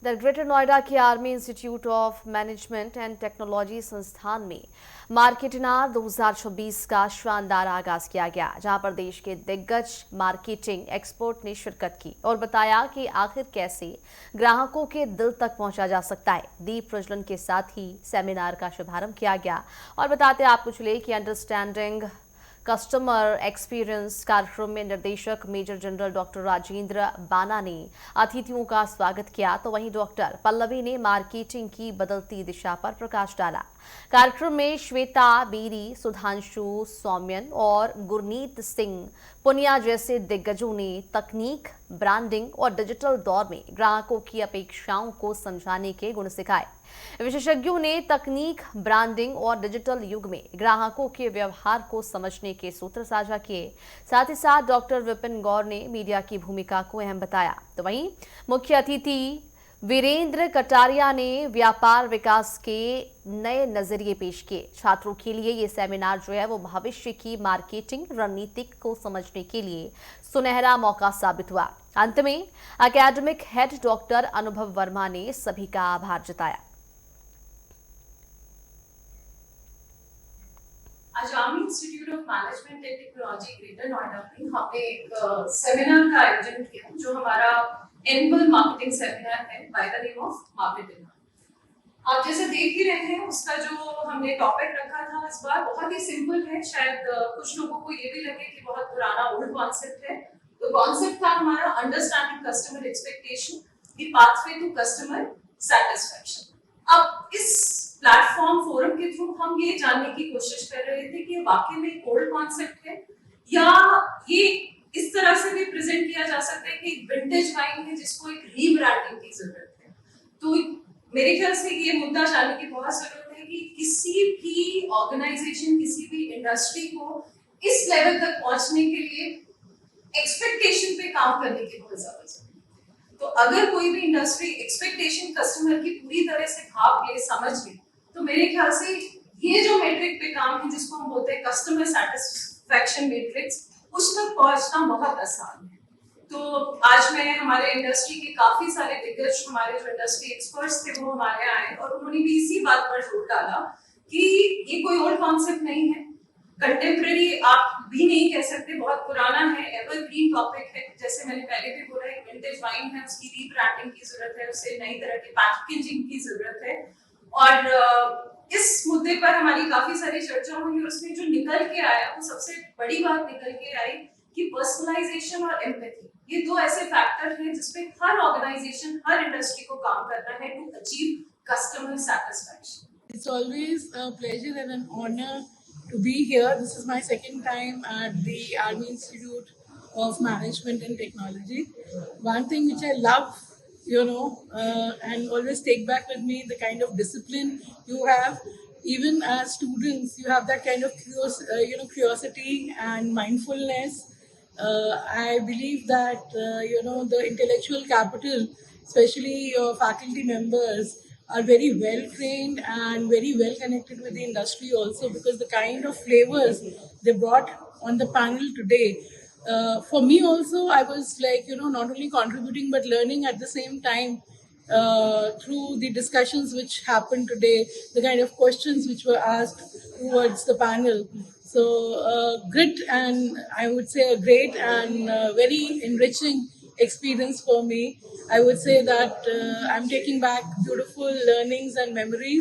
The greater Noida के army institute of management and technology संस्थान में मार्केटिनार 2026 का शानदार आगाज किया गया, जहां पर देश के दिग्गज मार्केटिंग एक्सपर्ट ने शिरकत की और बताया कि आखिर कैसे ग्राहकों के दिल तक पहुंचा जा सकता है। दीप प्रज्वलन के साथ ही सेमिनार का शुभारंभ किया गया और बताते आपको चले कि अंडरस्टैंडिंग कस्टमर एक्सपीरियंस कार्यक्रम में निर्देशक मेजर जनरल डॉक्टर राजेंद्र बाना ने अतिथियों का स्वागत किया, तो वहीं डॉक्टर पल्लवी ने मार्केटिंग की बदलती दिशा पर प्रकाश डाला। कार्यक्रम में श्वेता बेरी, सुधांशु सौम्यन और गुरनीत सिंह पुनिया जैसे दिग्गजों ने तकनीक, ब्रांडिंग और डिजिटल दौर में ग्राहकों की अपेक्षाओं को समझाने के गुण सिखाए। विशेषज्ञों ने तकनीक, ब्रांडिंग और डिजिटल युग में ग्राहकों के व्यवहार को समझने के सूत्र साझा किए। साथ ही साथ डॉक्टर विपिन गौर ने मीडिया की भूमिका को अहम बताया। तो वहीं मुख्य अतिथि वीरेंद्र कटारिया ने व्यापार विकास के नए नजरिए पेश किए। छात्रों के लिए ये सेमिनार जो है वो भविष्य की मार्केटिंग रणनीति को समझने के लिए सुनहरा मौका साबित हुआ। अंत में एकेडमिक हेड डॉक्टर अनुभव वर्मा ने सभी का आभार जताया। आज army institute of management and technology greater Noida में हमने एक सेमिनार का आयोजन किया, जो हमारा एनुअल मार्केटिंग सेमिनार है by the name of marketing. आप जैसे देख ही रहे हैं, उसका जो हमने टॉपिक रखा था इस बार बहुत ही सिंपल है। शायद कुछ लोगों को ये भी लगे कि बहुत पुराना ओल्ड कॉन्सेप्ट है। तो कॉन्सेप्ट था हमारा understanding customer expectation, the pathway to customer satisfaction. अब इस प्लेटफॉर्म फोरम के थ्रू हम ये जानने की कोशिश कर रहे थे कि वाकई में ओल्ड कॉन्सेप्ट है या ये इस तरह से भी प्रेजेंट किया जा सकता है कि विंटेज वाइन है जिसको एक रीब्रांडिंग की जरूरत है। तो मेरे ख्याल से ये मुद्दा जानने की बहुत जरूरत है कि किसी भी ऑर्गेनाइजेशन, किसी भी इंडस्ट्री को इस लेवल तक पहुंचने के लिए एक्सपेक्टेशन पे काम करने की बहुत ज्यादा जरूरत है। तो अगर कोई भी इंडस्ट्री एक्सपेक्टेशन कस्टमर की पूरी तरह से भाप ले, समझ ले, तो मेरे ख्याल से ये जो मैट्रिक पे काम है जिसको हम बोलते हैं कस्टमर सेटिस्फैक्शन मैट्रिक्स, उस तक पहुंचना बहुत आसान है। तो आज मैं हमारे इंडस्ट्री के काफी सारे दिग्गज, हमारे जो इंडस्ट्री एक्सपर्ट्स थे वो हमारे आए और उन्होंने भी इसी बात पर जोर डाला कि ये कोई ओल्ड कॉन्सेप्ट नहीं है, कंटेम्प्रेरी आप भी नहीं कह सकते, बहुत पुराना है, एवरग्रीन टॉपिक है। जैसे मैंने पहले भी बोला, एक विंटेज वाइन है, उसकी रीब्रांडिंग की जरूरत है, उसे नई तरह की पैकेजिंग की जरूरत है। और इस मुद्दे पर हमारी काफी सारी चर्चा हुई और उसमें जो निकल के आया, वो सबसे बड़ी बात निकल के आई कि पर्सनलाइजेशन और एम्पैथी, ये दो ऐसे फैक्टर हैं जिसपे हर ऑर्गेनाइजेशन, हर इंडस्ट्री को काम करना है to achieve customer satisfaction. It's always a pleasure and an honor to be here. This is my second time at the Army Institute of Management and Technology. One thing which I love, and always take back with me, the kind of discipline you have. Even as students, you have that kind of curiosity and mindfulness. I believe that the intellectual capital, especially your faculty members, are very well trained and very well connected with the industry also, because the kind of flavors they brought on the panel today, for me also, I was like, not only contributing but learning at the same time, through the discussions which happened today, the kind of questions which were asked towards the panel. So grit, and I would say a great and very enriching experience for me. I would say that I'm taking back beautiful learnings and memories.